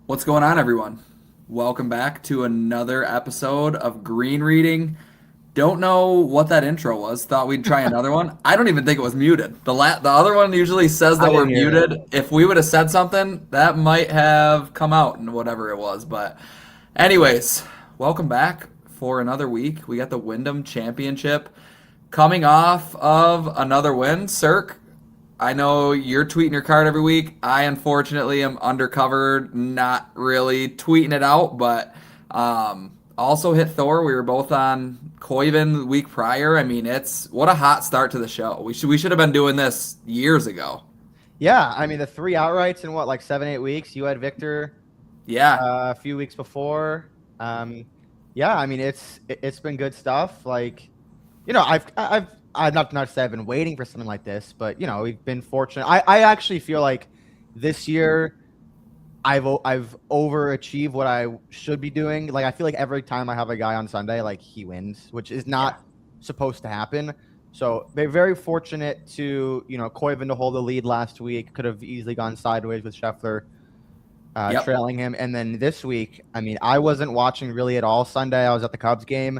What's going on, everyone? Welcome back to another episode of Green Reading. Don't know what that intro was. Thought we'd try another one. I don't even think it was muted. The other one usually says I that we're didn't hear it. muted. If we would have said something, that might have come out in whatever it was. But anyways, welcome back for another week. We got the Wyndham Championship coming off of another win. Cirque, I know you're tweeting your card every week. I unfortunately am undercover, not really tweeting it out, but also hit Thor. We were both on Koiven the week prior. I mean, it's what a hot start to the show. We should have been doing this years ago. Yeah, I mean the three outrights in what, like 7, 8 weeks. You had Victor Yeah. a few weeks before. Um, yeah, I mean it's been good stuff. Like, I've not to say I've been waiting for something like this, but we've been fortunate. I actually feel like this year I've overachieved what I should be doing. Like I feel like every time I have a guy on Sunday, like he wins, which is Yeah. not supposed to happen. So they're very fortunate to Koivu to hold the lead last week. Could have easily gone sideways with Scheffler Yep. trailing him, and then this week, I mean, I wasn't watching really at all Sunday. I was at the Cubs game,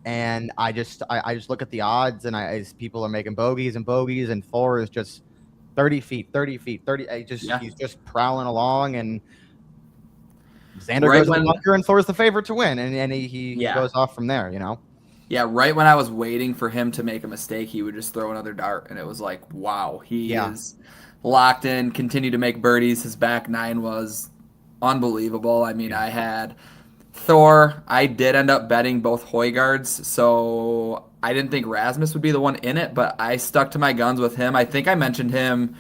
and I just look at the odds, and as people are making bogeys and bogeys, and Thor is just 30 feet, 30 feet, 30. Yeah. He's just prowling along, and Xander Right goes to the when bunker, and Thor's the favorite to win, and he yeah. goes off from there. Yeah, right when I was waiting for him to make a mistake, he would just throw another dart, and it was like, wow, he Yeah. is locked in, continued to make birdies. His back nine was unbelievable. I mean, Yeah. I had Thor. I did end up betting both Hoygaards, so I didn't think Rasmus would be the one in it, but I stuck to my guns with him. I think I mentioned him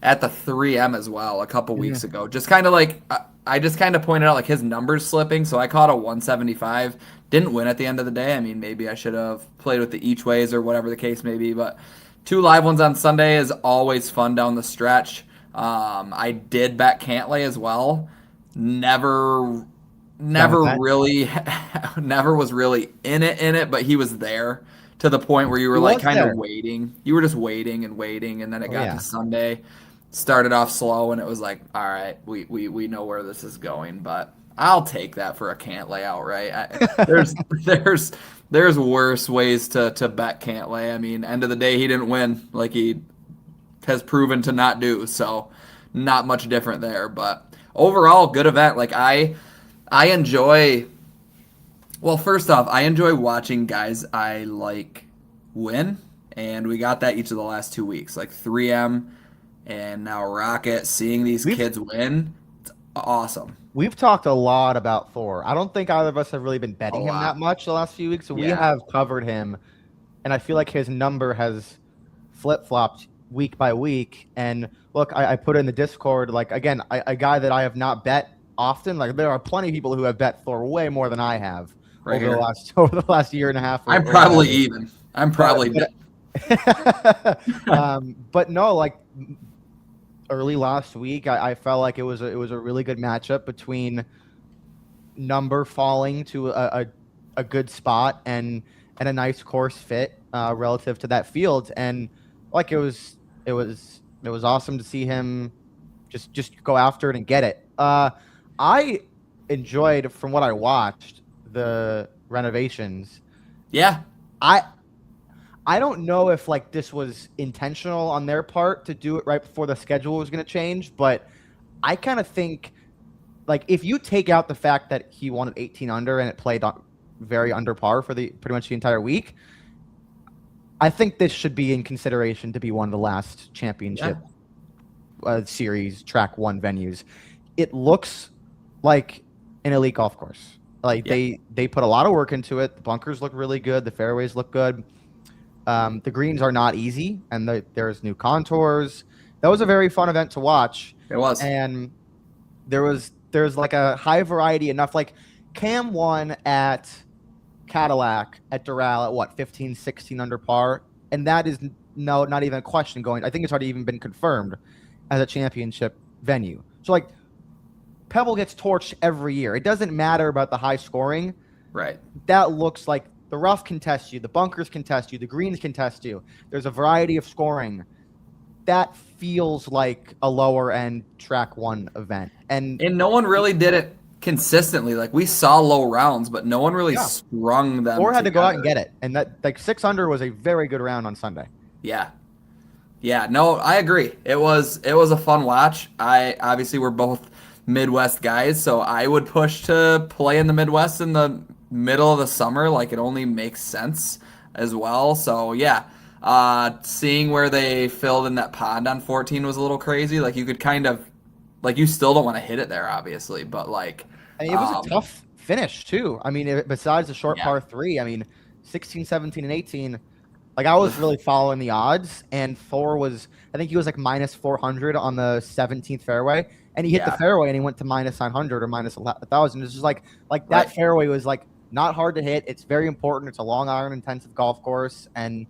at the 3M as well a couple Yeah. weeks ago. Just kind of like I just kind of pointed out like his numbers slipping, so I caught a 175. Didn't win at the end of the day. I mean, maybe I should have played with the each ways or whatever the case may be, but two live ones on Sunday is always fun down the stretch. I did bet Cantlay as well. Never, Done with never that. really, never was really in it, but he was there to the point where you He were like was kind of there. waiting. You were just waiting and waiting, and then it Oh got to yeah. Sunday, started off slow, and it was like, all right, we know where this is going, but I'll take that for a can't lay outright. There's there's there's worse ways to bet can't lay. I mean, end of the day, he didn't win like he has proven to not do, so not much different there. But overall, good event. Like I enjoy. Well, first off, I enjoy watching guys I like win, and we got that each of the last 2 weeks, like 3M and now Rocket. Seeing these We've kids win, it's awesome. We've talked a lot about Thor. I don't think either of us have really been A betting him that lot. much the last few weeks. So we Yeah. have covered him, and I feel like his number has flip flopped week by week. And look, I put in the Discord, like, again, a guy that I have not bet often. Like, there are plenty of people who have bet Thor way more than I have Right over the here. last over the last year and a half, or, I'm or probably whatever. even. I'm But probably. but no, like early last week, I felt like it was a really good matchup between number falling to a good spot and a nice course fit relative to that field, and like it was awesome to see him just go after it and get it. I enjoyed, from what I watched, the renovations. Yeah. I I don't know if like this was intentional on their part to do it right before the schedule was going to change, but I kind of think, like, if you take out the fact that he won at 18 under and it played on very under par for the pretty much the entire week, I think this should be in consideration to be one of the last Yeah. championship series track one venues. It looks like an elite golf course. Like Yeah. they put a lot of work into it. The bunkers look really good. The fairways look good. The greens are not easy, and there's new contours. That was a very fun event to watch, It was. and there's like a high variety enough. Like Cam won at Cadillac at Doral at what, 15, 16 under par, and that is no, not even a question going. I think it's already even been confirmed as a championship venue. So like Pebble gets torched every year. It doesn't matter about the high scoring. Right. That looks like the rough can test you, the bunkers can test you, the greens can test you. There's a variety of scoring. that feels like a lower end track one event. And And no one really did it consistently. Like we saw low rounds, but no one really yeah, strung them Thor had to go out and together. get it. And that like 6 under was a very good round on Sunday. Yeah. Yeah, no, I agree. It was a fun watch. I obviously we're both Midwest guys, so I would push to play in the Midwest in the middle of the summer. Like it only makes sense as well. So yeah, seeing where they filled in that pond on 14 was a little crazy. Like you could kind of, like you still don't want to hit it there, obviously, but like, And it was a um, tough finish too. I mean, besides the short yeah, par three, I mean, 16, 17, and 18. Like I was really following the odds, and Thor was, I think he was like minus 400 on the 17th fairway, and he hit the yeah, fairway and he went to minus 900 or minus 1,000. It's just like that right, fairway was like not hard to hit. It's very important. It's a long iron intensive golf course, and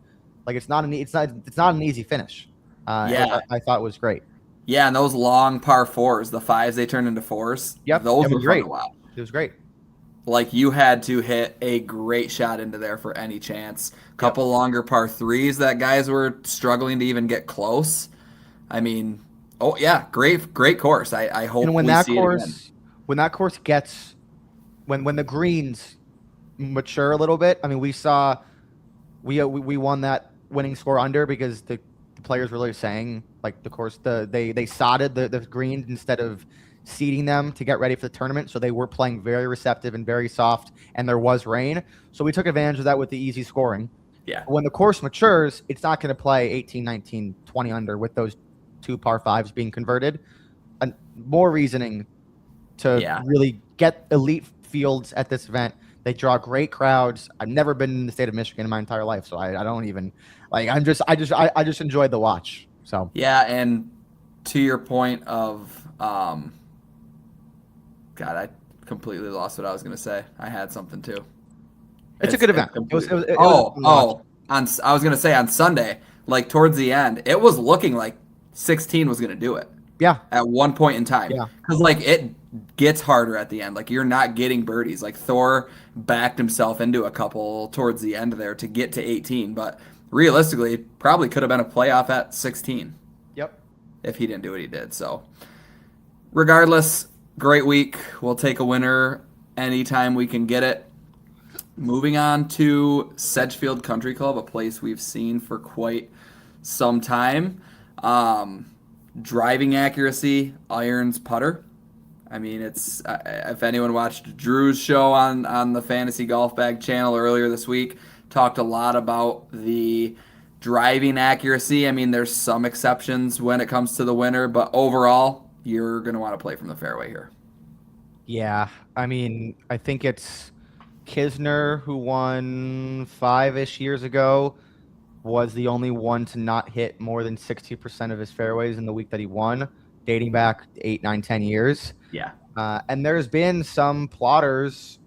like it's not an easy finish. yeah, I thought it was great. yeah. And those long par fours, the fives they turned into fours, Yep, those it were was fun great. to watch. It was great. Like you had to hit a great shot into there for any chance. Yep. Couple longer par threes that guys were struggling to even get close. I mean, oh yeah, great course. I And hope we see it again. when that course gets when the greens mature a little bit. I mean, we won that winning score under because the players were really saying like the course they sodded the greens instead of seeding them to get ready for the tournament, so they were playing very receptive and very soft, and there was rain, so we took advantage of that with the easy scoring. Yeah, When the course matures, it's not going to play 18, 19, 20 under with those two par fives being converted. And more reasoning to yeah. really get elite fields at this event. They draw great crowds. I've never been in the state of Michigan in my entire life, so I don't even like. I just enjoyed the watch. So Yeah, and to your point of God, I completely lost what I was gonna say. I had something too. it's a good It's event. completely. It was a Oh, fun watch. oh. I was gonna say on Sunday, like towards the end, it was looking like 16 was gonna do it Yeah, at one point in time yeah. because like it gets harder at the end. Like you're not getting birdies. Like Thor backed himself into a couple towards the end there to get to 18, but realistically, it probably could have been a playoff at 16 Yep. if he didn't do what he did. So regardless, great week. We'll take a winner anytime we can get it. Moving on to Sedgefield Country Club, a place we've seen for quite some time. Um, Driving accuracy, irons, putter. I mean, it's if anyone watched Drew's show on the Fantasy Golf Bag channel earlier this week, talked a lot about the driving accuracy. I mean, there's some exceptions when it comes to the winner, but overall, you're going to want to play from the fairway here. Yeah. I mean, I think it's Kisner who won 5-ish years ago was the only one to not hit more than 60% of his fairways in the week that he won, dating back 8, 9, 10 years. Yeah. And there's been some plotters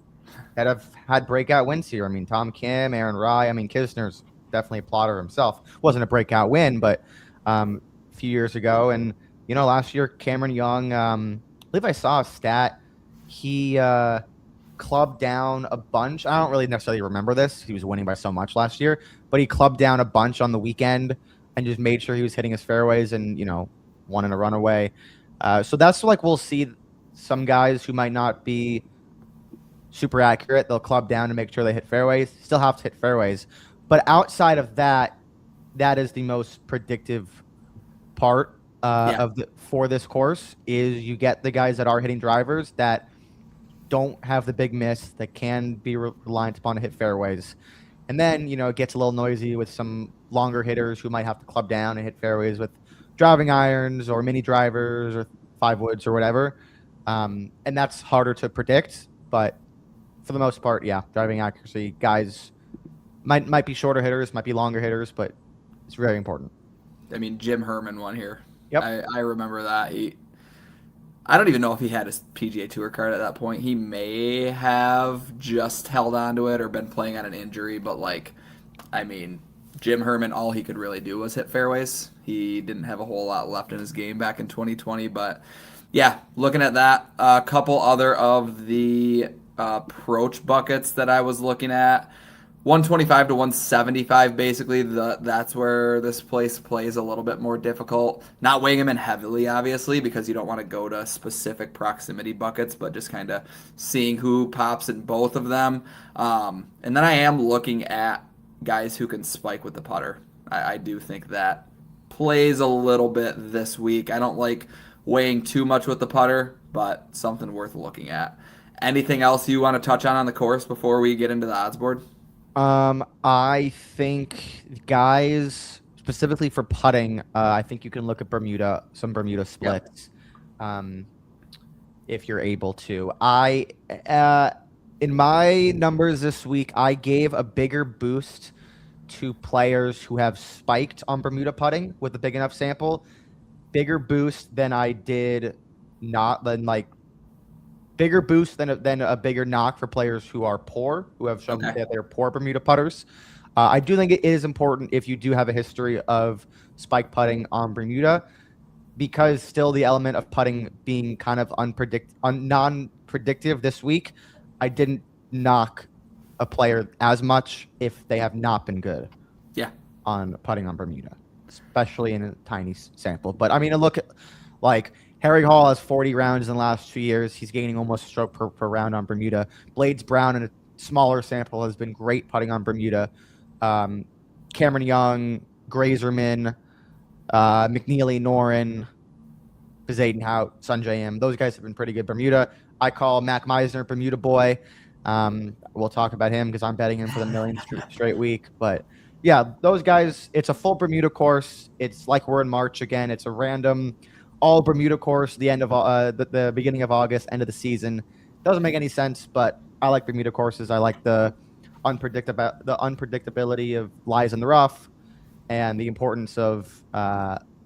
that have had breakout wins here. I mean, Tom Kim, Aaron Rye. I mean, Kisner's definitely a plotter himself. Wasn't a breakout win, but a few years ago. And, last year, Cameron Young, I believe I saw a stat. He clubbed down a bunch. I don't really necessarily remember this. He was winning by so much last year, but he clubbed down a bunch on the weekend and just made sure he was hitting his fairways and, won in a runaway. So that's like we'll see some guys who might not be super accurate. They'll club down to make sure they hit fairways. Still have to hit fairways. But outside of that, that is the most predictive part Yeah. for this course is you get the guys that are hitting drivers that don't have the big miss, that can be reliant upon to hit fairways. And then, it gets a little noisy with some longer hitters who might have to club down and hit fairways with driving irons or mini drivers or 5 woods or whatever. And that's harder to predict. But for the most part, yeah, driving accuracy, guys might be shorter hitters, might be longer hitters, but it's very important. I mean, Jim Herman won here. Yep. I remember that. I don't even know if he had his PGA Tour card at that point. He may have just held on to it or been playing on an injury, but I mean, Jim Herman, all he could really do was hit fairways. He didn't have a whole lot left in his game back in 2020, but yeah, looking at that, a couple other of the approach buckets that I was looking at 125 to 175, basically. That's where this place plays a little bit more difficult. Not weighing him in heavily, obviously, because you don't want to go to specific proximity buckets, but just kind of seeing who pops in both of them. And then I am looking at guys who can spike with the putter. I do think that plays a little bit this week. I don't like weighing too much with the putter, but something worth looking at. Anything else you want to touch on the course before we get into the odds board? I think guys specifically for putting, I think you can look at some Bermuda splits, if you're able to. In my numbers this week, I gave a bigger boost to players who have spiked on Bermuda putting with a big enough sample. Bigger boost than I did not than like bigger boost than a bigger knock for players who are poor, who have shown that they're poor Bermuda putters. I do think it is important if you do have a history of spike putting on Bermuda, because still the element of putting being kind of non-predictive this week, I didn't knock a player as much if they have not been good on putting on Bermuda, especially in a tiny sample. But I mean, look at like Harry Hall has 40 rounds in the last 2 years. He's gaining almost a stroke per round on Bermuda. Blades Brown in a smaller sample has been great putting on Bermuda. Cameron Young, Grazerman, McNeely, Noren, Zayden Hout, Sanjay M. Those guys have been pretty good Bermuda. I call Mac Meisner Bermuda boy. We'll talk about him because I'm betting him for the millionth straight week. But yeah, those guys, it's a full Bermuda course. It's like we're in March again. It's a random all Bermuda course, the end of the beginning of August, end of the season. Doesn't make any sense, but I like Bermuda courses. I like the unpredictability of lies in the rough and the importance of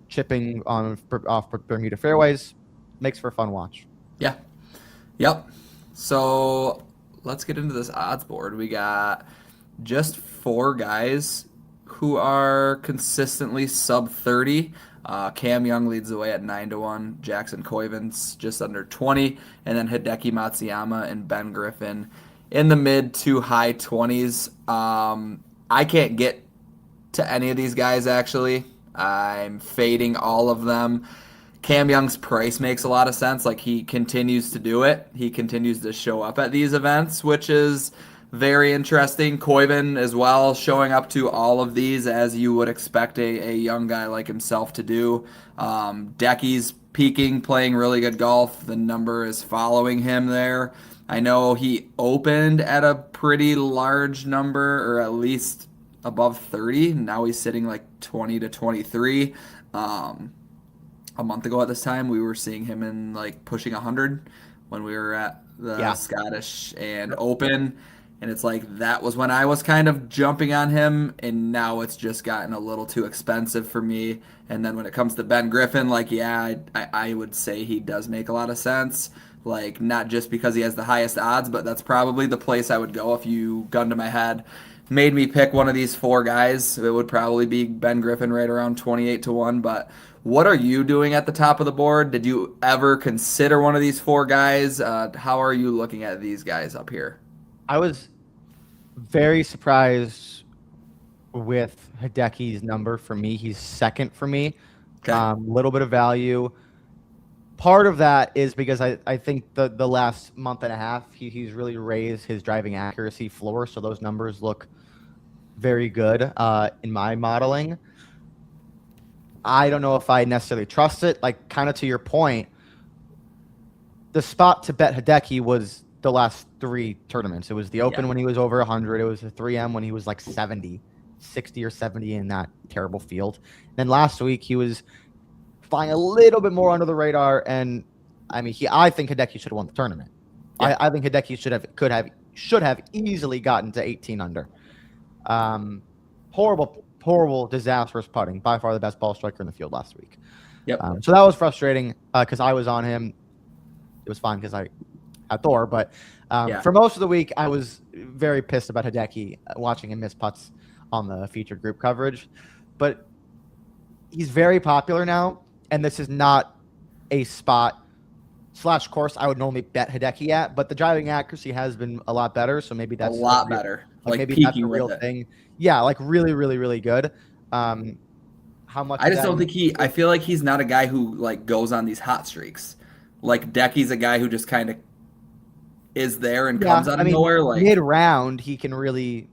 chipping off Bermuda fairways. Makes for a fun watch. Yeah. Yep. So let's get into this odds board. We got just 4 guys who are consistently sub 30. Cam Young leads the way at 9-1. Jackson Koivin's just under 20, and then Hideki Matsuyama and Ben Griffin in the mid to high 20s. I can't get to any of these guys actually. I'm fading all of them. Cam Young's price makes a lot of sense. Like, he continues to do it. He continues to show up at these events, which is very interesting. Koivin as well, showing up to all of these as you would expect a young guy like himself to do. Decky's peaking, playing really good golf. The number is following him there. I know he opened at a pretty large number, or at least above 30. Now he's sitting like 20 to 23. A month ago at this time, we were seeing him in like pushing 100 when we were at the Scottish and Open. And it's like that was when I was kind of jumping on him, and now it's just gotten a little too expensive for me. And then when it comes to Ben Griffin, like, yeah, I would say he does make a lot of sense. Like, not just because he has the highest odds, but that's probably the place I would go if you, gun to my head, made me pick one of these 4 guys. It would probably be Ben Griffin right around 28-1. But what are you doing at the top of the board? Did you ever consider one of these 4 guys? How are you looking at these guys up here? I was very surprised with Hideki's number for me. He's second for me. Little bit of value. Part of that is because I think the last month and a half, he's really raised his driving accuracy floor, so those numbers look very good in my modeling. I don't know if I necessarily trust it. Like, kind of to your point, the spot to bet Hideki was the last 3 tournaments. It was the Open when he was over 100. It was the 3M when he was like 60 or 70 in that terrible field. Then last week he was flying a little bit more under the radar, and I mean, I think Hideki should have won the tournament. Yeah. I think Hideki should have easily gotten to 18 under. Horrible, disastrous putting. By far the best ball striker in the field last week. Yep. So that was frustrating because I was on him. It was fine because I had Thor, but for most of the week, I was very pissed about Hideki, watching him miss putts on the featured group coverage. But he's very popular now, and this is not a spot / course I would normally bet Hideki at, but the driving accuracy has been a lot better, so maybe that's a lot better. Like like maybe that's a peaking with real it. thing. Yeah, like really, really, really good. How much I of just that don't you think I feel like he's not a guy who like goes on these hot streaks. Like Decky's a guy who just kind of is there and comes Yeah, out I of mean, nowhere. Like, mid-round he can really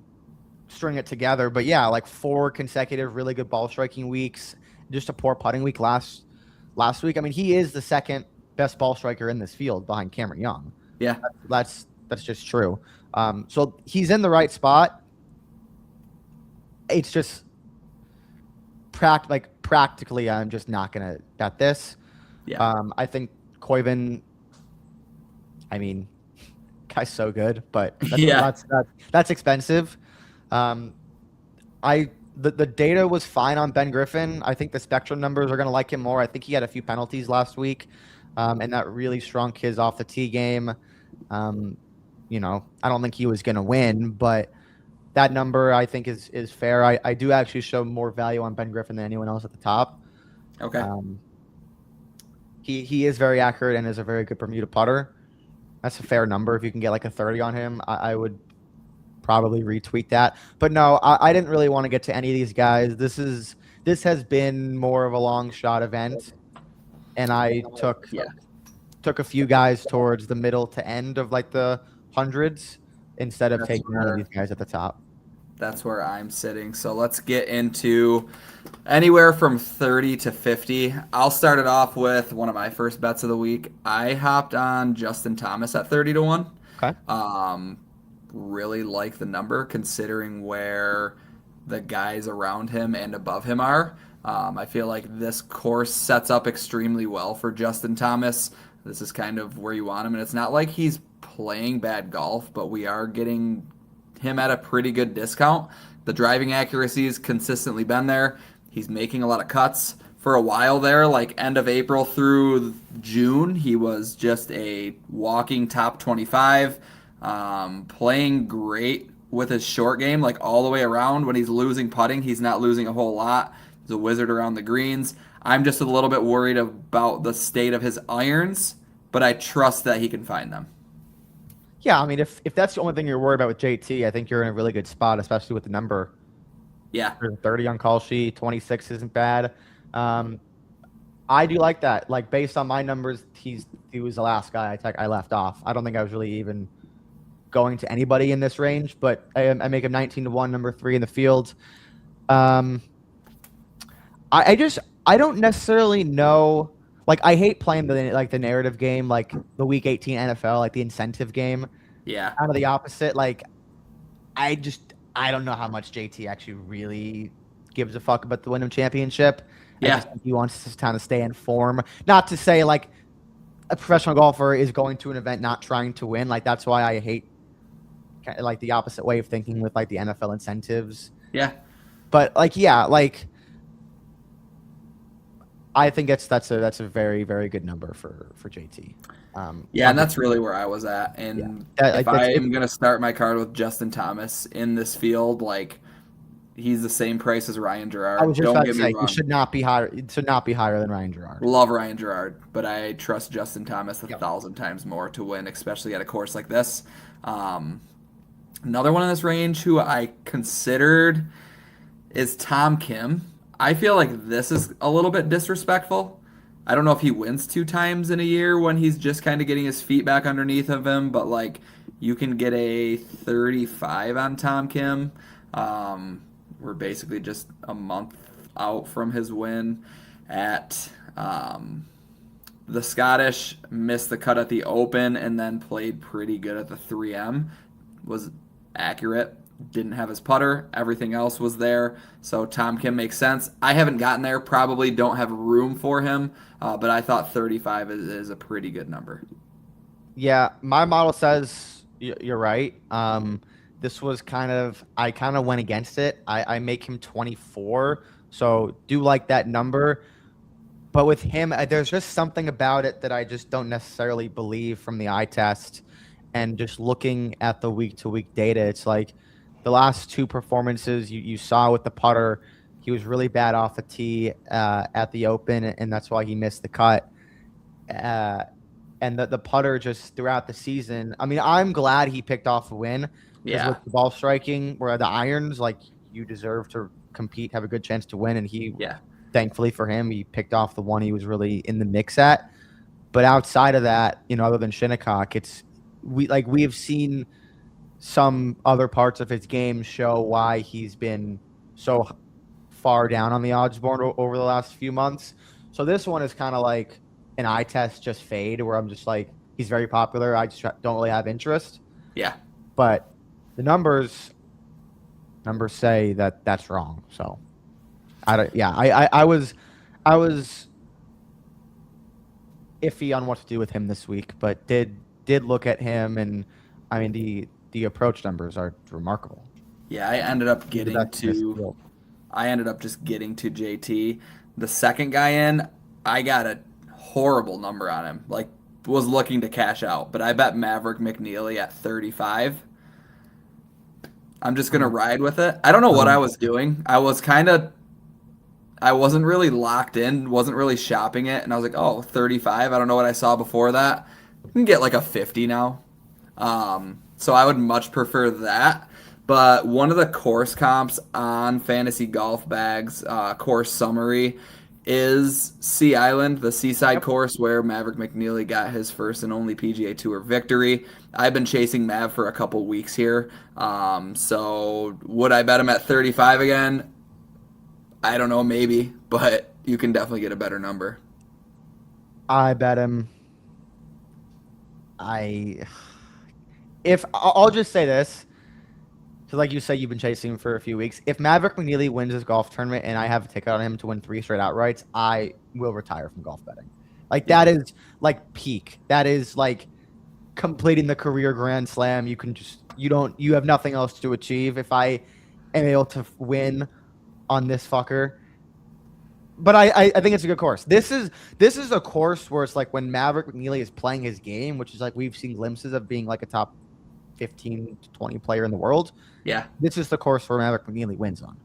string it together. But yeah, like 4 consecutive really good ball striking weeks, just a poor putting week last week. I mean, he is the second best ball striker in this field behind Cameron Young. yeah, That's just true. So he's in the right spot. It's just practically, I'm just not gonna bet this. yeah, I think Koiven. I mean, guy's so good, but yeah, that's expensive. Um, the data was fine on Ben Griffin. I think the spectrum numbers are going to like him more. I think he had a few penalties last week, and that really shrunk his off the tee game. Um, I don't think he was going to win, but that number I think is fair. I do actually show more value on Ben Griffin than anyone else at the top. okay, Um, he is very accurate and is a very good Bermuda putter. That's a fair number. If you can get like a 30 on him, I would probably retweet that. But no, I didn't really want to get to any of these guys. This has been more of a long shot event, and I yeah. took a few guys towards the middle to end of like the hundreds instead of That's taking one of where these guys at the top. that's where I'm sitting. So let's get into anywhere from 30 to 50. I'll start it off with one of my first bets of the week. I hopped on Justin Thomas at 30 to 1. Okay. Really like the number considering where the guys around him and above him are. I feel like this course sets up extremely well for Justin Thomas. This is kind of where you want him, and it's not like he's playing bad golf, but we are getting him at a pretty good discount. The driving accuracy has consistently been there. He's making a lot of cuts. For a while there, like end of April through June, he was just a walking top 25, playing great with his short game, like all the way around. When he's losing putting, he's not losing a whole lot. He's a wizard around the greens. I'm just a little bit worried about the state of his irons, but I trust that he can find them. Yeah, I mean, if that's the only thing you're worried about with JT, I think you're in a really good spot, especially with the number. Yeah, There's a 30 on call sheet, 26 isn't bad. Um, I do like that. Like based on my numbers, he was the last guy I left off. I don't think I was really even going to anybody in this range, but I make him 19 to 1, number 3 in the field. Um, I don't necessarily know. Like I hate playing the narrative game, like the Week 18 NFL, like the incentive game. yeah, Kind of the opposite. Like I don't know how much JT actually really gives a fuck about the Wyndham Championship. I yeah, just think he wants to kind of stay in form. Not to say like a professional golfer is going to an event not trying to win. Like that's why I hate like the opposite way of thinking with like the NFL incentives. yeah. But like yeah, like I think that's a very very good number for JT. Yeah, and that's really where I was at. And if I am going to start my card with Justin Thomas in this field, like he's the same price as Ryan I was Gerard. just Don't about to get me say wrong. he should not be higher. It should not be higher than Ryan Gerard. Love Ryan Gerard, but I trust Justin Thomas a Yep. thousand times more to win, especially at a course like this. Um, Another one in this range who I considered is Tom Kim. I feel like this is a little bit disrespectful. I don't know if he wins 2 times in a year when he's just kind of getting his feet back underneath of him, but like you can get a 35 on Tom Kim. We're basically just a month out from his win at the Scottish. Missed the cut at the Open and then played pretty good at the 3M. Was accurate. Didn't have his putter. Everything else was there. So Tom Kim makes sense. I haven't gotten there. Probably don't have room for him. But I thought 35 is a pretty good number. Yeah, my model says you're right. This was I kind of went against it. I make him 24, so do like that number. But with him, there's just something about it that I just don't necessarily believe from the eye test. And just looking at the week-to-week data, it's like the last 2 performances you saw with the putter, he was really bad off the tee at the Open, and that's why he missed the cut. And the putter just throughout the season. I mean, I'm glad he picked off a win, because Yeah. with the ball striking, where the irons, like you deserve to compete, have a good chance to win, and he, Yeah. thankfully for him, he picked off the one he was really in the mix at. But outside of that, other than Shinnecock, we have seen some other parts of his game show why he's been so far down on the odds board over the last few months. So this one is kind of like an eye test, just fade, where I'm just like, he's very popular. I just don't really have interest. Yeah. But the numbers say that that's wrong. So I was iffy on what to do with him this week, but did look at him, and I mean the approach numbers are remarkable. Yeah, I ended up He's the getting best in this to field. I ended up just getting to JT. The second guy in, I got a horrible number on him. Like was looking to cash out, but I bet Maverick McNeely at 35. I'm just gonna ride with it. I don't know what I was doing. I wasn't really locked in, wasn't really shopping it, and I was like, oh, 35. I don't know what I saw before that. You can get like a 50 now. So I would much prefer that. But one of the course comps on Fantasy Golf Bags course summary is Sea Island, the seaside course where Maverick McNeely got his first and only PGA Tour victory. I've been chasing Mav for a couple weeks here. So would I bet him at 35 again? I don't know, maybe, but you can definitely get a better number. I bet him. I if I'll just say this, because like you said, you've been chasing him for a few weeks. If Maverick McNeely wins his golf tournament and I have a ticket on him to win 3 straight outrights, I will retire from golf betting. Like Yeah. that is like peak. That is like completing the career grand slam. You have nothing else to achieve. If I am able to win on this fucker. But I think it's a good course. This is a course where it's like when Maverick McNeely is playing his game, which is like we've seen glimpses of being like a top 15 to 20 player in the world. Yeah. This is the course where Maverick McNeely wins on,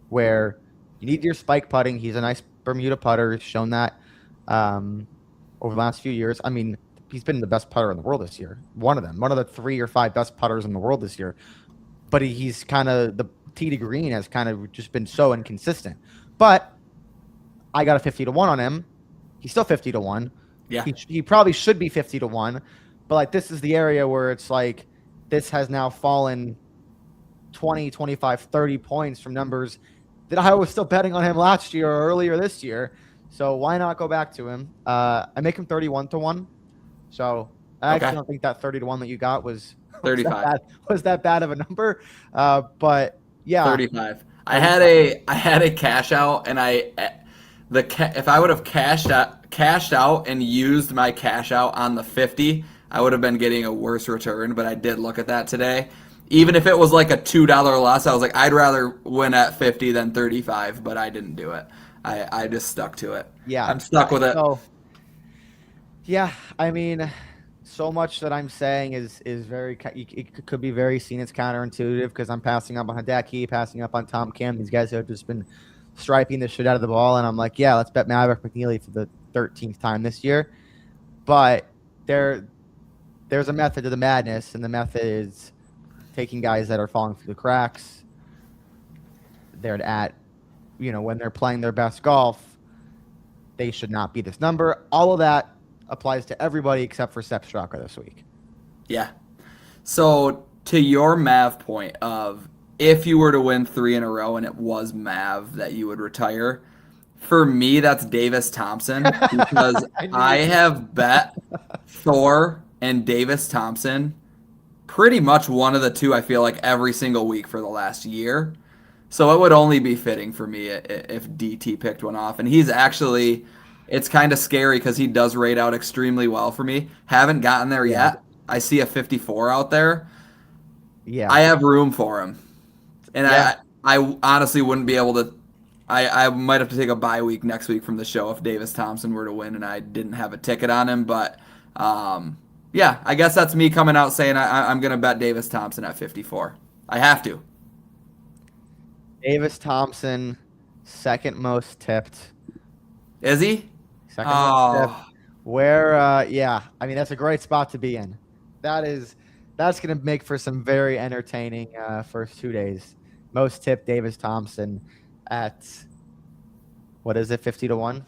where you need your spike putting. He's a nice Bermuda putter. He's shown that over the last few years. I mean, he's been the best putter in the world this year. One of the 3 or 5 best putters in the world this year. But he's kind of the tee to green has kind of just been so inconsistent. But I got a 50 to 1 on him. He's still 50 to 1. Yeah. He probably should be 50 to 1. But like this is the area where it's like this has now fallen 20, 25, 30 points from numbers that I was still betting on him last year or earlier this year. So why not go back to him? I make him 31 to 1. So I actually don't think that 30 to 1 that you got was 35. Was that bad of a number. But yeah. 35. I had a cash out, and if I would have cashed out and used my cash out on the 50, I would have been getting a worse return. But I did look at that today. Even if it was like a $2 loss, I was like, I'd rather win at 50 than 35. But I didn't do it. I just stuck to it. Yeah, I'm stuck with it. So, yeah, I mean, so much that I'm saying is very. It could be very seen as counterintuitive because I'm passing up on Hideki, passing up on Tom Kim. These guys have just been striping the shit out of the ball, and I'm like, yeah, let's bet Maverick McNeely for the 13th time this year. But there's a method to the madness, and the method is taking guys that are falling through the cracks. They're at, when they're playing their best golf, they should not be this number. All of that applies to everybody except for Sepp Straka this week. Yeah. So to your Mav point of if you were to win 3 in a row and it was Mav that you would retire, for me that's Davis Thompson because I have bet Thor and Davis Thompson pretty much one of the two I feel like every single week for the last year. So it would only be fitting for me if DT picked one off. And he's actually, it's kind of scary because he does rate out extremely well for me. Haven't gotten there yet. I see a 54 out there. Yeah. I have room for him. And I honestly wouldn't be able to. I might have to take a bye week next week from the show if Davis Thompson were to win and I didn't have a ticket on him. But yeah, I guess that's me coming out saying I'm going to bet Davis Thompson at 54. I have to. Davis Thompson, second most tipped. Is he? Second most tipped. Where, I mean, that's a great spot to be in. That is That's going to make for some very entertaining first 2 days. Most tip Davis Thompson at, what is it, 50-1?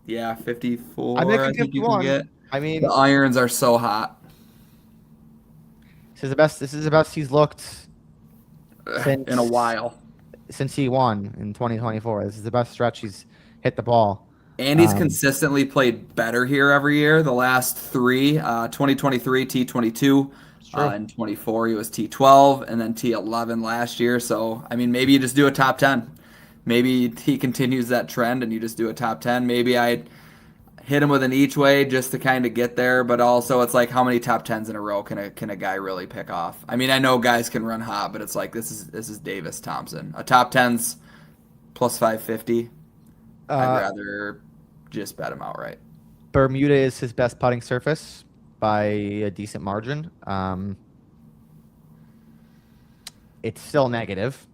Yeah, I make 54, him I think you can 51. get. I The mean, irons are so hot. this is the best. This is the best he's looked In a since while. he won in 2024. This is the best stretch he's hit the ball. And he's Um, consistently played better here every year. The last three, 2023 T22, it's true. in 24 he was T12, and then T11 last year. So I mean, maybe you just do a top 10. Maybe he continues that trend, and you just do a top 10. Maybe I hit him with an each way just to kind of get there, but also it's like how many top 10s in a row can a guy really pick off? I mean, I know guys can run hot, but it's like this is Davis Thompson. A top 10's plus 550. I'd Uh, rather just bet him outright. Bermuda is his best putting surface by a decent margin. It's still negative,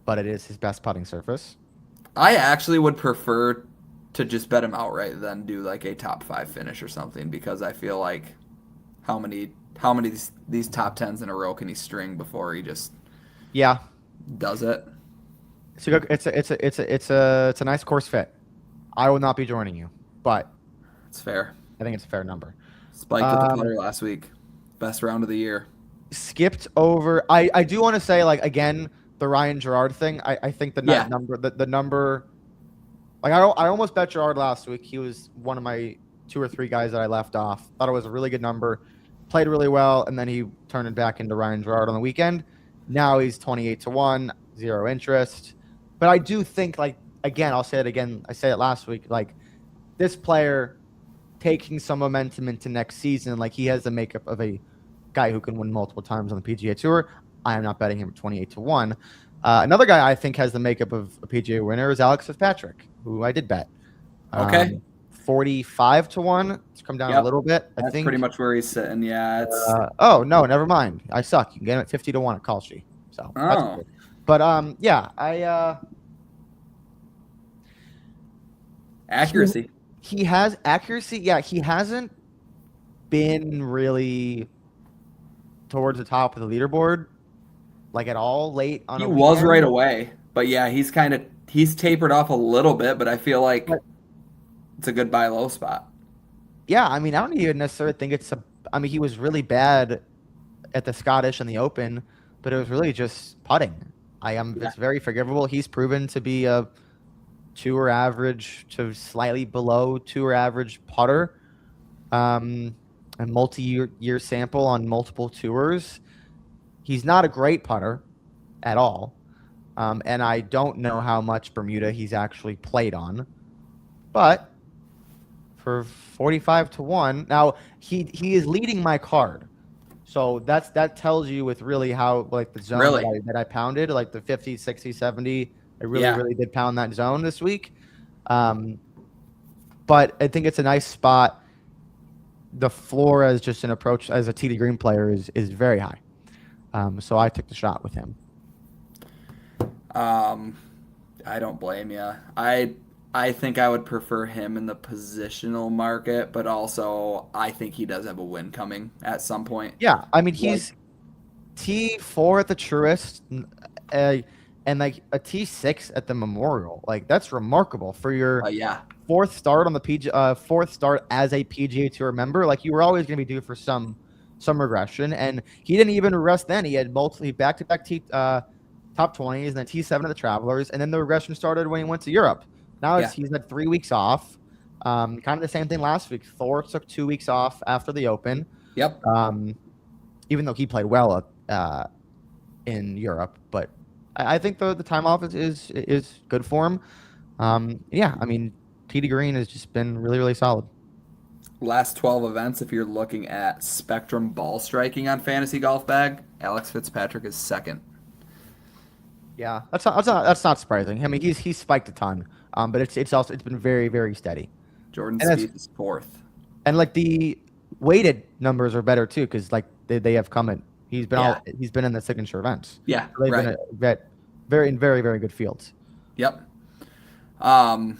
but it is his best putting surface. I actually would prefer to just bet him outright than do like a top 5 finish or something, because I feel like how many these top 10s in a row can he string before he just Yeah, does it? so it's a nice course fit. I will not be joining you, but It's fair. I think it's a fair number. Spiked with the Um, putter last week. Best round of the year. skipped over. I do want to say, like, again, the Ryan Gerard thing. I think Yeah. the number, like, I almost bet Gerard last week. He was one of my 2 or 3 guys that I left off. Thought it was a really good number, played really well, and then he turned it back into Ryan Gerard on the weekend. Now he's 28-1, zero interest. But I do think, like, again, I'll say it again. I said it last week. Like, this player taking some momentum into next season, like, he has the makeup of a guy who can win multiple times on the PGA Tour. I am not betting him at 28-1. Another guy I think has the makeup of a PGA winner is Alex Fitzpatrick, who I did bet. Okay. 45-1. It's come down a Yep. little bit, I That's think. pretty much where he's sitting. Yeah, it's Oh no, never mind. I suck. You can get him at 50-1 at Kalshi. So that's oh. good. But yeah, he, Accuracy. he has accuracy. Yeah, he hasn't been really towards the top of the leaderboard, like, at all late on He a was right weekend. away. But yeah, he's tapered off a little bit, but I feel like it's a good buy low spot. Yeah, I mean, I don't even necessarily think it's a. I mean, he was really bad at the Scottish and the Open, but it was really just putting. I am. Yeah. It's very forgivable. He's proven to be a tour average to slightly below tour average putter. A multi-year sample on multiple tours. He's not a great putter at all, and I don't know how much Bermuda he's actually played on, but for 45-1. Now he is leading my card. So that tells you with really how, like, the zone Really? that I pounded, like the 50, 60, 70. I really, Yeah. really did pound that zone this week. But I think it's a nice spot. The floor as just an approach as a TD Green player is very high. So I took the shot with him. I don't blame you. I think I would prefer him in the positional market, but also I think he does have a win coming at some point. Yeah, I mean, Like, he's T4 at the Truist, and like a T6 at the Memorial. Like, that's remarkable for your yeah. fourth start on the fourth start as a PGA Tour member. Like, you were always going to be due for some regression, and he didn't even regress then. He had multiple back-to-back top 20s and then T7 at the Travelers, and then the regression started when he went to Europe. Now he's had 3 weeks off. Kind of the same thing last week. Thor took 2 weeks off after the Open. Yep. Even though he played well in Europe, but I think the time off is good for him. Yeah, I mean, TD Green has just been really, really solid. Last 12 events, if you're looking at Spectrum ball striking on Fantasy Golf Bag, Alex Fitzpatrick is second. Yeah, that's not surprising. I mean, he's spiked a ton, but it's been very, very steady. Jordan And Spieth is fourth. And like the weighted numbers are better too, because like they have come in. He's been in the signature events. Yeah, So they've right. been very in very, very good fields. Yep. I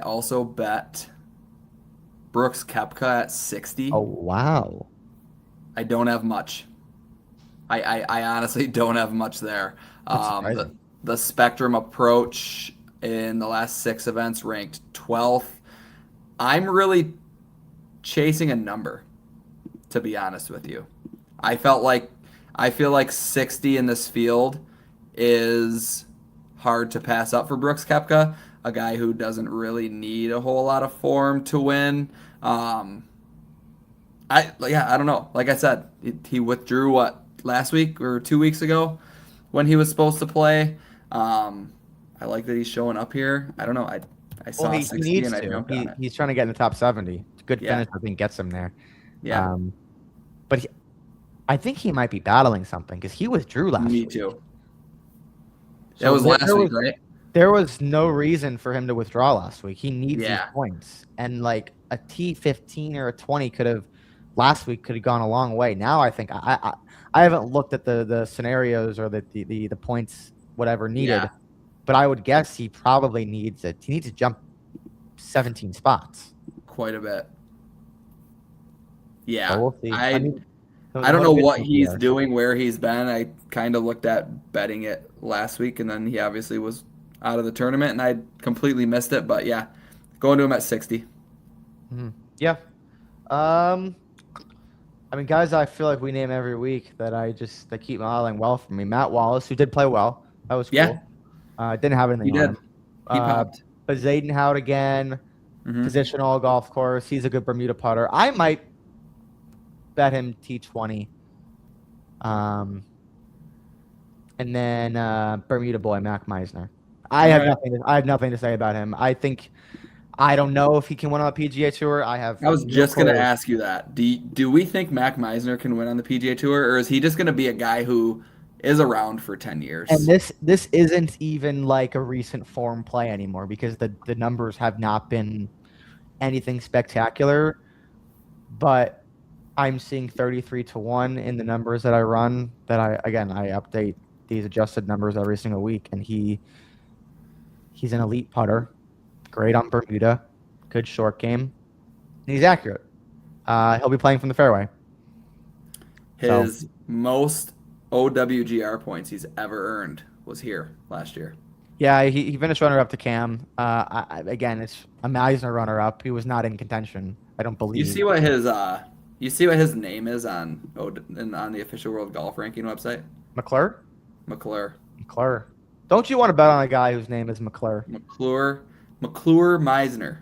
also bet Brooks Koepka at 60. Oh wow! I don't have much. I honestly don't have much there. That's Um, the surprising. the Spectrum approach in the last 6 events ranked 12th. I'm really chasing a number, to be honest with you. I felt like I feel like 60 in this field is hard to pass up for Brooks Koepka, a guy who doesn't really need a whole lot of form to win. Um, I don't know. Like I said, he withdrew what last week or 2 weeks ago when he was supposed to play. Um, I like that he's showing up here. I don't know. I Well, saw he 60 needs and I to. jumped on it. He's trying to get in the top 70. Good Yeah, finish, I think, gets him there. yeah, Um, but I think he might be battling something because he withdrew last me week. too. That So was last week, right? there was no reason for him to withdraw last week. He needs these Yeah, points, and like a T15 or a 20 could have last week could have gone a long way. Now I think I haven't looked at the scenarios or the points whatever yeah, needed, but I would guess he probably needs it. He needs to jump 17 spots. quite a bit. So Yeah, we'll see. I mean, I the don't know motivation what will be he's there. doing, where he's been. I kind of looked at betting it last week, and then he obviously was out of the tournament, and I completely missed it. But yeah, going to him at 60. Yeah. Um, I mean, guys, I feel like we name every week that keep modeling well for me. Matt Wallace, who did play well, that was Yeah, cool. Didn't have he anything on did. him. He Uh, popped. but Zadenhout again, Hmm. positional golf course. He's a good Bermuda putter. I might bet him T20. Um, and then Bermuda boy Mac Meisner. All right. I have nothing to say about him. I don't know if he can win on the PGA Tour. I have I was no just gonna clue. ask you that. Do we think Mac Meisner can win on the PGA Tour, or is he just gonna be a guy who is around for 10 And years? this isn't even like a recent form play anymore because the numbers have not been anything spectacular. But I'm seeing 33-1 in the numbers that I run. I update these adjusted numbers every single week, and he's an elite putter, great on Bermuda, good short game, and he's accurate. He'll be playing from the fairway. So His most OWGR points he's ever earned was here last year. yeah, he finished runner up to Cam. Again, it's a Meisner runner up. He was not in contention, I don't You believe. see what his name is on the official World Golf Ranking website? McClure? McClure. McClure. Don't you want to bet on a guy whose name is McClure? McClure Meisner.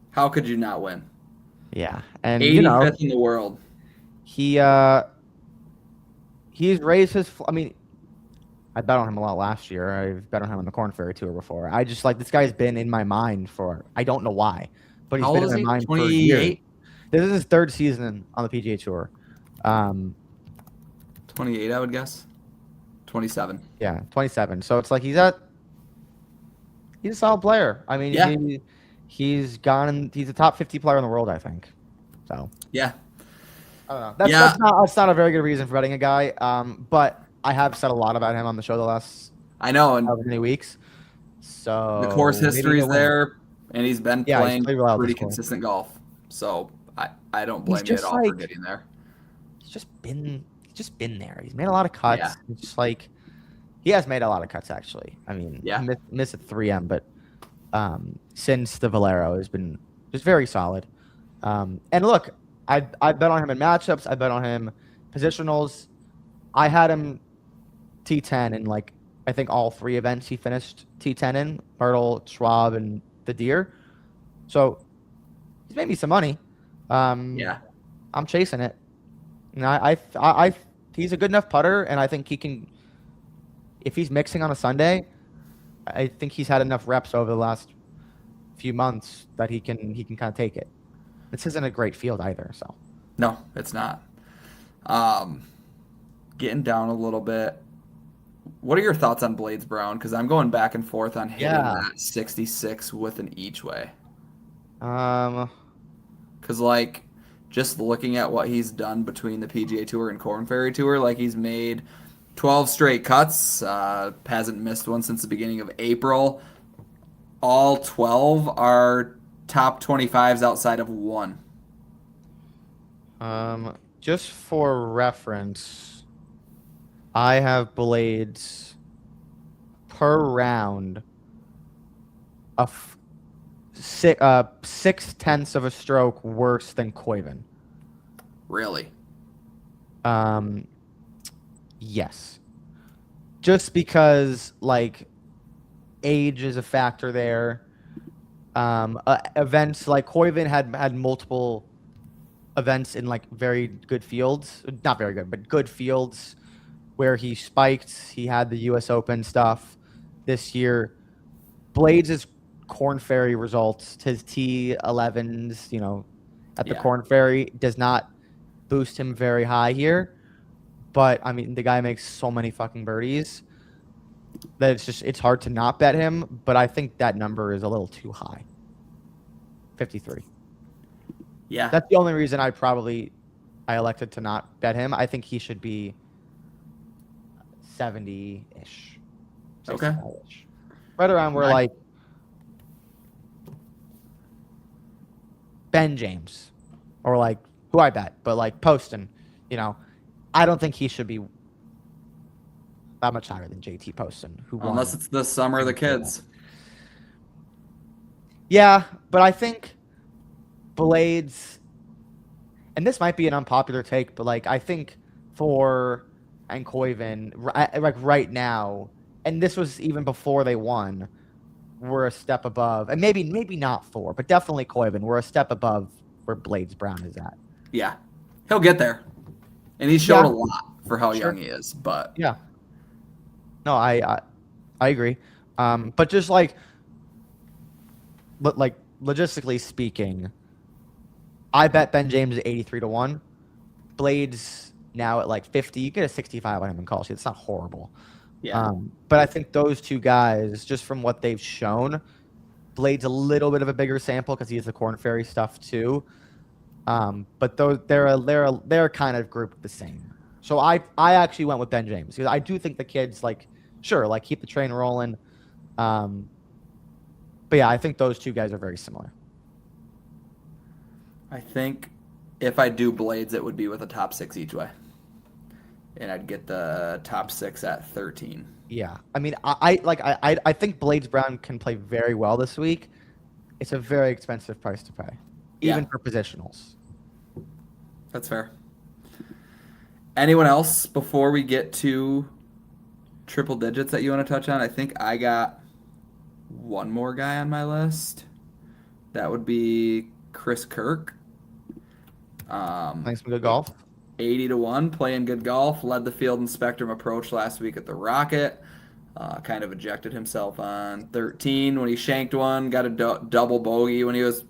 How could you not win? Yeah, and 85th in the world. he he's raised his. I mean, I bet on him a lot last year. I've bet on him on the Corn Ferry Tour before. I just like this guy's been in my mind for I don't know why, but he's How been old in is my he? mind for years. 28? This is his third season on the PGA Tour. Um, 28, I would guess. 27. yeah, 27. So it's like he's a solid player. I mean, Yeah. he's gone. He's a top 50 player in the world, I think. So Yeah. I don't know. Yeah. That's not a very good reason for betting a guy. But I have said a lot about him on the show the last I know. And however many weeks. the course So maybe history's he'll win. there, and he's been Yeah, he's playing played well pretty this course. consistent golf. So I don't He's blame you at just all for like getting there. he's just been there. He's made a lot of cuts. Yeah. It's just like he has made a lot of cuts actually. I mean, Yeah. he missed at 3M, but since the Valero has been just very solid. And look, I bet on him in matchups. I bet on him positionals. I had him T10 in like I think all three events he finished T10 in Myrtle, Schwab, and the Deer. So he's made me some money. Yeah. I'm chasing it. And he's a good enough putter, and I think he can. If he's mixing on a Sunday, I think he's had enough reps over the last few months that he can kind of take it. This isn't a great field either, so No, it's not. Um, Getting down a little bit. What are your thoughts on Blades Brown? Because I'm going back and forth on hitting yeah. that 66 with an each way. Um, Because, like, just looking at what he's done between the PGA Tour and Corn Ferry Tour, like, he's made 12 straight cuts, hasn't missed one since the beginning of April. All 12 are top 25s outside of one. just for reference, I have Blades per round of 6/10 of a stroke worse than Koiven. Really? Yes. Just because like age is a factor there. Events like Koiven had multiple events in like very good fields, not very good, but good fields where he spiked. He had the U.S. Open stuff this year. Blades' Corn Ferry results, his T11s, at the Yeah. Corn Ferry does not boost him very high here. But I mean, the guy makes so many fucking birdies that it's hard to not bet him. But I think that number is a little too high. 53. Yeah. That's the only reason I elected to not bet him. I think he should be 70-ish. Okay. 65-ish. Right around where like Ben James or like who I bet, but like Poston, I don't think he should be that much higher than JT Poston, who won. Unless it's the summer of the kids. Yeah, but I think Blades, and this might be an unpopular take, but like I think Thor and Koiven, like right now, and this was even before they won, were a step above, and maybe not Thor, but definitely Koiven were a step above where Blades Brown is at. Yeah, he'll get there, and he showed a lot for how young he is. But yeah, no, I agree, but just like logistically speaking, I bet Ben James is 83-1. Blades now at like 50. You get a 65 on him in call sheet. It's not horrible. Yeah. But I think those two guys, just from what they've shown, Blades a little bit of a bigger sample because he has the Corn Ferry stuff too. But they're kind of grouped the same. So I actually went with Ben James because I do think the kids keep the train rolling. But yeah, I think those two guys are very similar. I think if I do Blades, it would be with a top 6 each way. And I'd get the top 6 at 13. Yeah. I mean, I think Blades Brown can play very well this week. It's a very expensive price to pay, even for positionals. That's fair. Anyone else before we get to triple digits that you want to touch on? I think I got one more guy on my list. That would be Chris Kirk. Playing some good golf. 80-1, playing good golf. Led the field in Spectrum approach last week at the Rocket. Kind of ejected himself on 13 when he shanked one. Got a double bogey when he was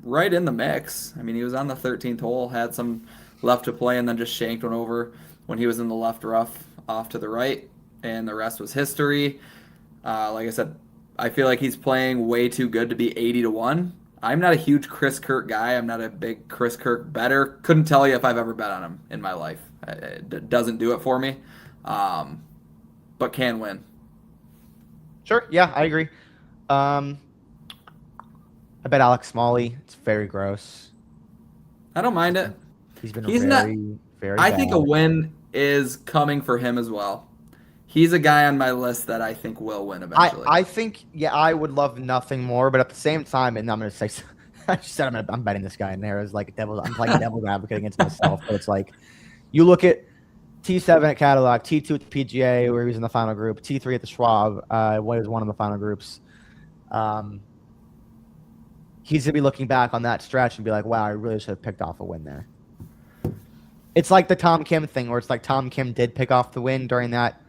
right in the mix. I mean, he was on the 13th hole, had some left to play, and then just shanked one over when he was in the left rough off to the right. And the rest was history. Like I said, I feel like he's playing way too good to be 80-1. I'm not a huge Chris Kirk guy. I'm not a big Chris Kirk bettor. Couldn't tell you if I've ever bet on him in my life. It doesn't do it for me, but can win. Sure. Yeah, I agree. I bet Alex Smalley. It's very gross. I don't mind it. He's been very I think a win is coming for him as well. He's a guy on my list that I think will win eventually. I think, I would love nothing more, but at the same time, and I'm going to say, I just said I'm betting this guy in there as like I'm playing devil's advocate against myself, but it's like, you look at T7 at Cadillac, T2 at the PGA, where he was in the final group, T3 at the Schwab, was one of the final groups. He's going to be looking back on that stretch and be like, wow, I really should have picked off a win there. It's like the Tom Kim thing, where it's like Tom Kim did pick off the win during that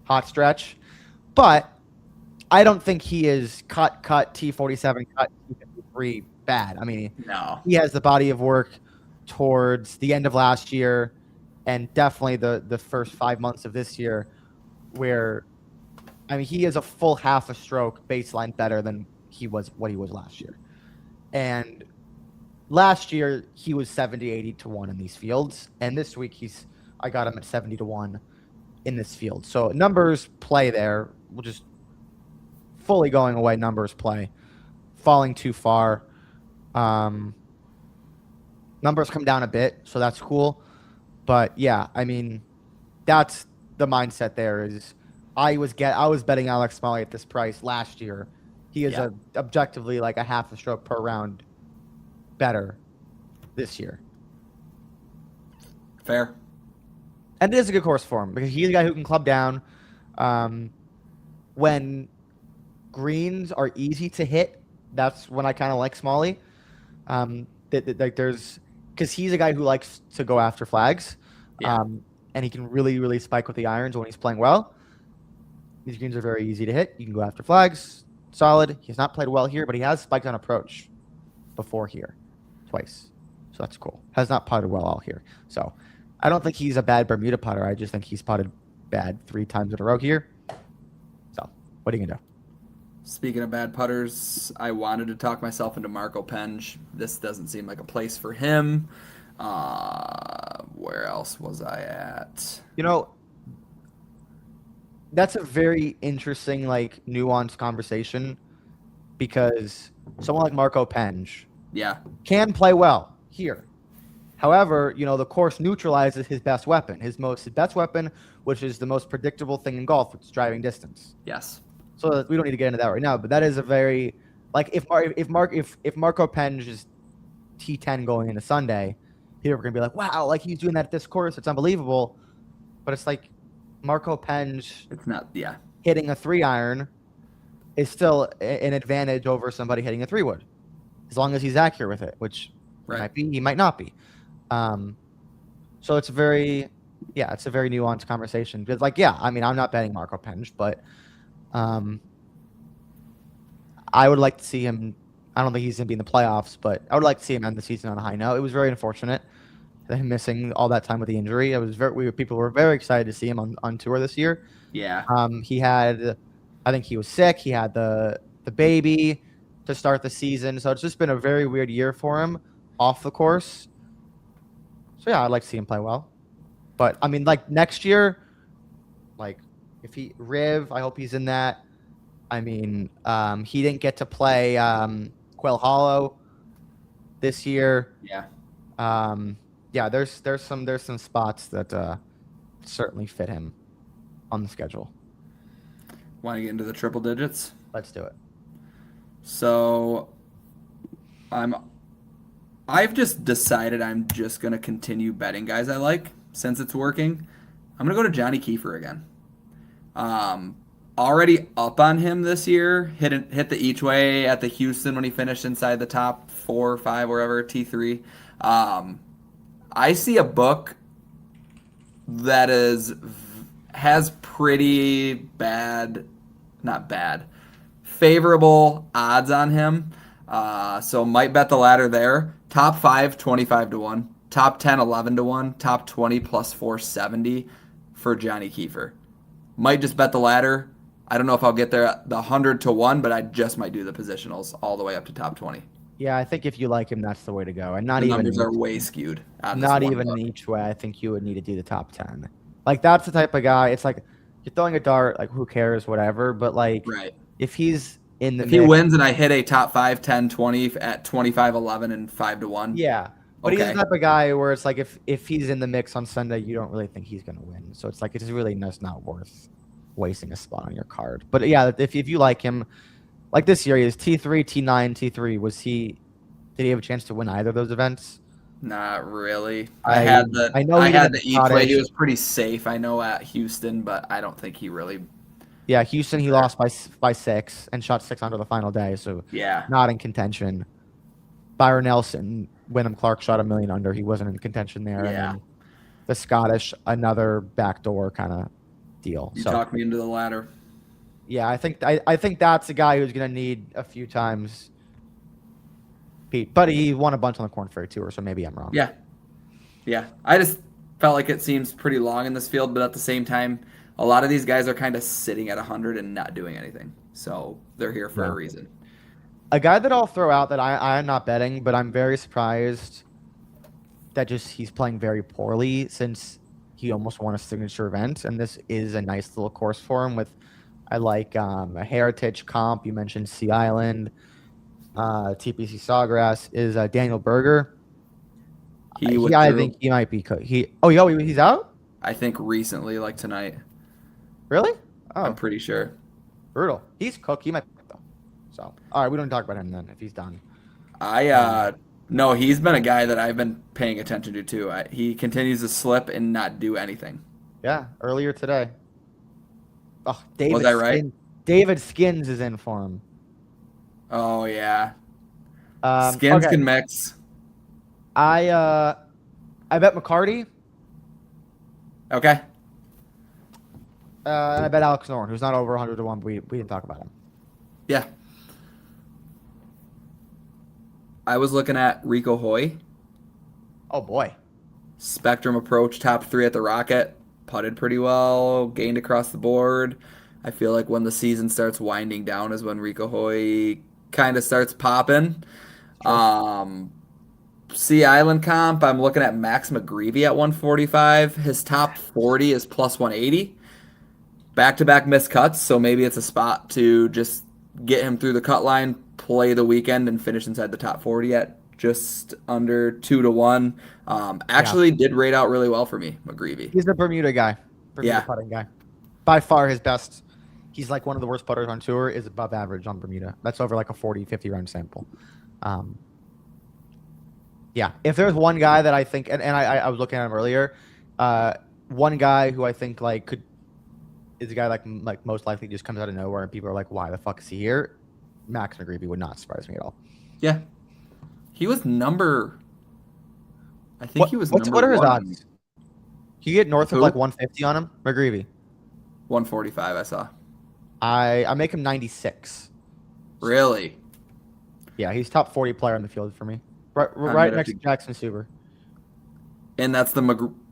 hot stretch, but I don't think he is cut T47, cut T53 bad. I mean, no, he has the body of work towards the end of last year and definitely the first 5 months of this year, where, I mean, he is a full half a stroke baseline better than what he was last year. And last year he was 70-80-1 in these fields, and this week I got him at 70-1 in this field. So numbers play there. We'll just fully going away. Numbers play. Falling too far. Numbers come down a bit, so that's cool. But yeah, I mean, that's the mindset there is I was betting Alex Smalley at this price last year. He is Yeah, objectively like a half a stroke per round better this year. fair. And it is a good course for him because he's a guy who can club down. Um, when greens are easy to hit, that's when I kind of like Smalley. Like there's because he's a guy who likes to go after flags, Yeah, um, and he can really spike with the irons when he's playing well. These greens are very easy to hit. You can go after flags. Solid. He's not played well here, but he has spiked on approach before here twice. So that's cool. Has not putted well all here. So I don't think he's a bad Bermuda putter. I just think he's putted bad 3 times in a row here. So what are you going to do? speaking of bad putters, I wanted to talk myself into Marco Penge. This doesn't seem like a place for him. Where else was I at? You know, that's a very interesting, like, nuanced conversation because someone like Marco Penge Yeah, can play well here. However, the course neutralizes his best weapon, his best weapon, which is the most predictable thing in golf, which is driving distance. yes, So we don't need to get into that right now, but that is a very like if Marco Penge is T10 going into Sunday, people are gonna be like, wow, like he's doing that at this course, it's unbelievable. But it's like Marco Penge it's not. Yeah, hitting a 3-iron is still an advantage over somebody hitting a 3-wood, as long as he's accurate with it, which he right. might be, he might not be. Um, so it's a very nuanced conversation. Because I mean, I'm not betting Marco Penge, but um, I would like to see him. I don't think he's going to be in the playoffs, but I would like to see him end the season on a high note. It was very unfortunate that him missing all that time with the injury. People were very excited to see him on tour this year. Yeah, He had, I think he was sick. He had the baby to start the season, so it's just been a very weird year for him off the course. So yeah, I'd like to see him play well. But I mean, like next year, like if he Riv, I hope he's in that. I mean, he didn't get to play Quail Hollow this year. yeah. Yeah, there's some spots that certainly fit him on the schedule. Want to get into the triple digits? Let's do it. So, I'm. I've just decided I'm just gonna continue betting guys I like since it's working. I'm gonna go to Johnny Kiefer again. Um, Already up on him this year. Hit the each way at the Houston when he finished inside the top 4 or 5, wherever T3. Um, I see a book that has pretty bad, not bad, favorable odds on him. So might bet the ladder there. Top 5, 25 to 1. Top 10, 11 to 1. Top 20 plus 470 for Johnny Kiefer. Might just bet the ladder. I don't know if I'll get there at the 100 to 1, but I just might do the positionals all the way up to top 20. Yeah, I think if you like him, that's the way to go. And not The even numbers are way skewed on this not one even in book. each way. I think you would need to do the top 10. Like that's the type of guy. It's like you're throwing a dart. Like who cares, whatever. But like Right. if he's in the If he mix, wins and I hit a top 5, 10, 20 at 25, 11, and 5 to 1, yeah. But he's okay. the type of guy where it's like if he's in the mix on Sunday, you don't really think he's gonna win. So it's like it's really just not worth wasting a spot on your card. But yeah, if you like him, like this year he is T3, T9, T3. Did he have a chance to win either of those events? Not really. I know I he did had at the each way. He Scottish. was pretty safe, I know, at Houston, but I don't think he really. Yeah, Houston he lost by 6 and shot 6 under the final day, so Yeah. not in contention. Byron Nelson, Wyndham Clark shot a million under. He wasn't in contention there. And Yeah. then the Scottish, another backdoor kind of deal. You So talked me into the ladder. yeah, I think that's a guy who's gonna need a few times, Pete. But he won a bunch on the Corn Ferry Tour, so maybe I'm wrong. Yeah. Yeah. I just felt like it seems pretty long in this field, but at the same time, a lot of these guys are kind of sitting at 100 and not doing anything. So they're here for a Yeah. reason. A guy that I'll throw out that I'm not betting, but I'm very surprised that just he's playing very poorly since he almost won a signature event, and this is a nice little course for him. I like a Heritage comp. You mentioned Sea Island, TPC Sawgrass is Daniel Berger. He I withdrew. think he might be. He's out. I think recently, like tonight. Really? I'm Oh, pretty sure. brutal. He's cooked. He might be though. So, all right, we don't talk about him then if he's done. I Um, no, he's been a guy that I've been paying attention to too. He continues to slip and not do anything. yeah, earlier today. Oh, Was I right? David Skins is in for him. Oh yeah, skins Okay. can mix. I bet McCarty. Okay. And I bet Alex Noren, who's not over 100 to 1, but we didn't talk about him. Yeah. I was looking at Rico Hoy. Oh boy. Spectrum approach, top 3 at the Rocket. Putted pretty well, gained across the board. I feel like when the season starts winding down is when Rico Hoy kind of starts popping. Sure. Sea Island comp, I'm looking at Max McGreevy at 145. His top 40 is plus 180. Back-to-back missed cuts, so maybe it's a spot to just get him through the cut line, play the weekend, and finish inside the top 40 at just under 2 to 1. Yeah. Actually did rate out really well for me, McGreevy. He's a Bermuda guy. Bermuda Yeah. putting guy. By far his best. He's like one of the worst putters on tour, is above average on Bermuda. That's over like a 40, 50 round sample. Yeah. If there's one guy that I think, and I was looking at him earlier, one guy who I think like is a guy like most likely just comes out of nowhere and people are like, why the fuck is he here? Max McGreevy would not surprise me at all. Yeah. He was number. I think he was What number are his 1. odds? Can you get north of Who? like 150 on him? McGreevy. 145, I saw. I make him 96. Really? Yeah, he's top 40 player in the field for me. Right gonna next have to to- Jackson Suber. And that's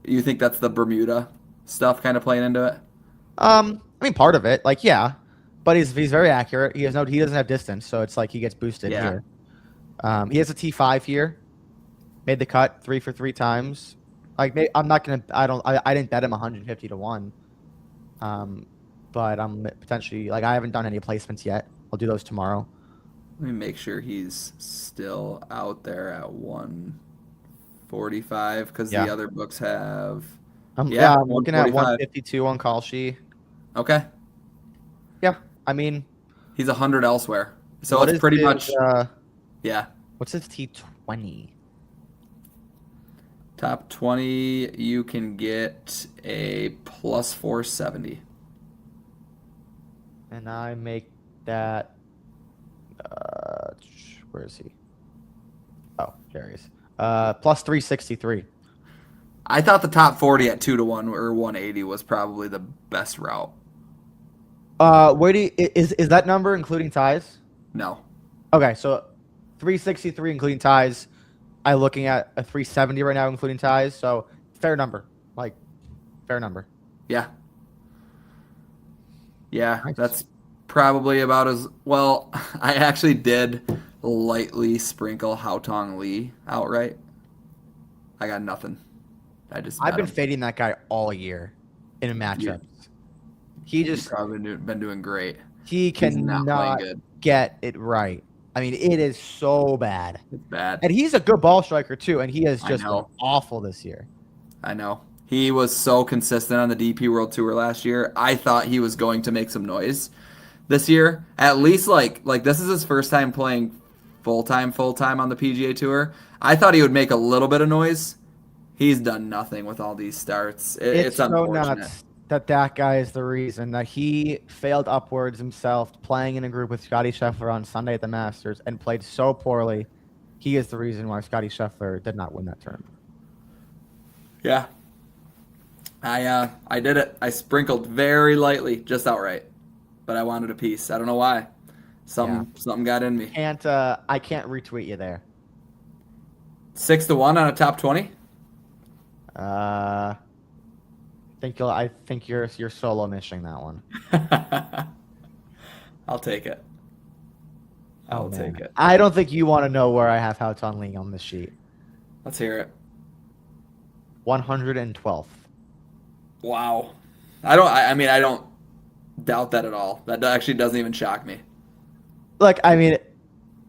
you think that's the Bermuda stuff kind of playing into it? I mean part of it, like yeah, but he's very accurate. He doesn't have distance, so it's like he gets boosted Yeah. here. He has a T5 here. Made the cut 3 for 3 times. Like I'm not gonna. I didn't bet him 150 to 1. But I'm potentially like I haven't done any placements yet. I'll do those tomorrow. Let me make sure he's still out there at 145 because Yeah. the other books have. I'm looking at 145. 152 on Kalshi. Okay. Yeah, I mean, He's 100 elsewhere. So what it's is pretty his, much. Yeah. What's his T20? Top 20, you can get a plus 470. And I make that. Where is he? Oh, there he is. Plus 363. I thought the top 40 at 2 to 1 or 180 was probably the best route. Where is that number including ties? No. Okay, so 363 including ties. I'm looking at a 370 right now including ties. So fair number, like fair number. Yeah. Yeah, Nice. that's probably about as well. I actually did lightly sprinkle Haotong Lee outright. I got nothing. I just I've bet been him. fading that guy all year in matchups. He He's just probably been doing great. he He's not playing cannot good. get it right. I mean, it is so bad. It's bad. And he's a good ball striker too, and he has I just been know. awful this year. I know. He was so consistent on the DP World Tour last year. I thought he was going to make some noise this year. At least like this is his first time playing full time on the PGA Tour. I thought he would make a little bit of noise. He's done nothing with all these starts. It's So unfortunate. nuts that guy is the reason that he failed upwards himself playing in a group with Scotty Scheffler on Sunday at the Masters and played so poorly. He is the reason why Scotty Scheffler did not win that tournament. Yeah. I did it. I sprinkled very lightly, just outright. But I wanted a piece. I don't know why. Something got in me. I can't retweet you there. 6 to 1 on a top 20? I think you're solo missing that one. I'll take it. I'll man. take it. I don't think you want to know where I have Houghton Lee on this sheet. Let's hear it. 112th. Wow. I mean, I don't doubt that at all. That actually doesn't even shock me. Look, I mean,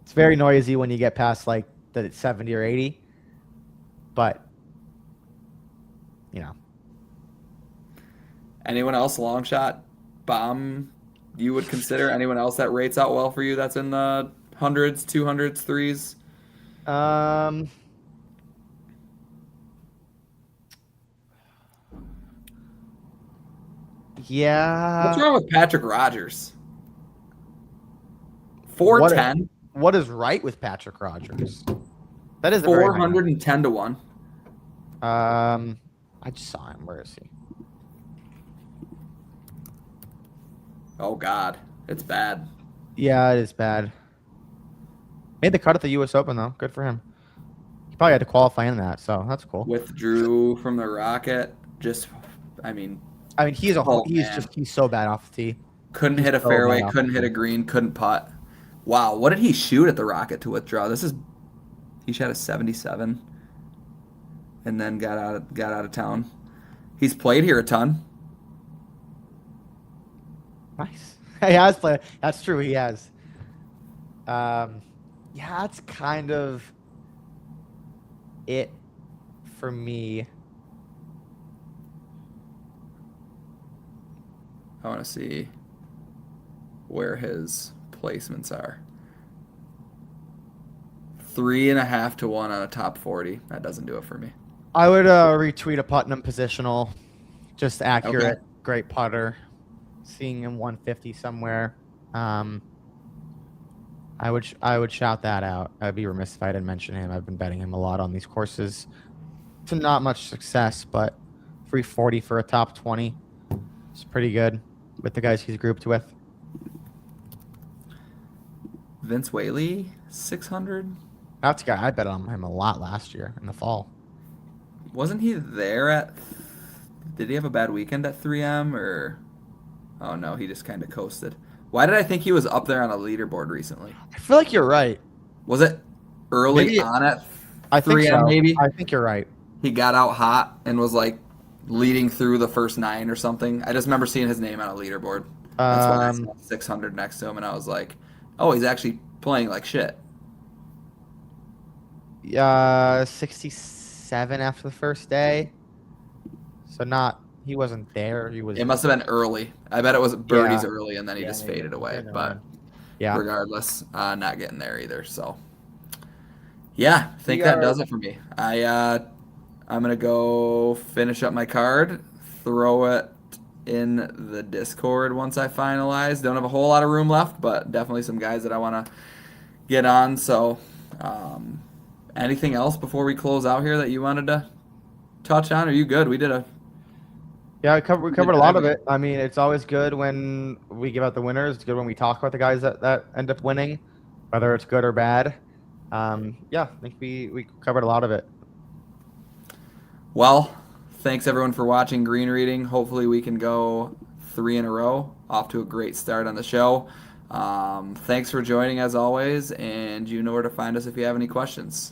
it's very noisy when you get past like the 70 or 80, but you know. Anyone else long shot bomb you would consider? Anyone else that rates out well for you that's in the hundreds, 200s, threes? Um, What's yeah. wrong with Patrick Rogers? What 410, what is right with Patrick Rogers? That is a very high number. 410 to 1. I just saw him. Where is he? Oh God, it's bad. Yeah, it is bad. Made the cut at the U.S. Open though. Good for him. He probably had to qualify in that, so that's cool. Withdrew from the Rocket. I mean, oh man, he's so bad off the tee. couldn't He's hit a so bad fairway, off couldn't the hit a tee. green, couldn't putt. Wow, what did he shoot at the Rocket to withdraw? He shot a 77 and then got out of town. He's played here a ton. Nice. He has played. That's true. He has. Yeah, that's kind of it for me. I want to see where his placements are. 3.5 to 1 on a top 40. That doesn't do it for me. I would retweet a Putnam positional, just accurate, Okay. great putter. Seeing him 150 somewhere, I would shout that out. I'd be remiss if I didn't mention him. I've been betting him a lot on these courses. To not much success, but 340 for a top 20. It's pretty good with the guys he's grouped with. Vince Whaley, 600. That's a guy I bet on him a lot last year in the fall. Wasn't he there at? Did he have a bad weekend at 3M or? Oh no, he just kind of coasted. Why did I think he was up there on a leaderboard recently? I feel like you're right. Was it early Maybe on at I think 3M so. maybe? I think you're right. He got out hot and was like leading through the first 9 or something. I just remember seeing his name on a leaderboard. That's when I saw 600 next to him, and I was like, oh, he's actually playing like shit. 67 after the first day. So he wasn't there. He was. It must have been early. I bet it was birdies Yeah. early, and then he just maybe. faded away. Yeah, But yeah. regardless, not getting there either. So, yeah, I think that does it for me. I'm gonna go finish up my card, throw it in the Discord once I finalize. Don't have a whole lot of room left, but definitely some guys that I want to get on. So, anything else before we close out here that you wanted to touch on? Are you good? We covered a lot of it. I mean, it's always good when we give out the winners. It's good when we talk about the guys that end up winning, whether it's good or bad. I think we covered a lot of it. Well, thanks everyone for watching Green Reading. Hopefully we can go 3 in a row. Off to a great start on the show. Thanks for joining as always, and you know where to find us if you have any questions.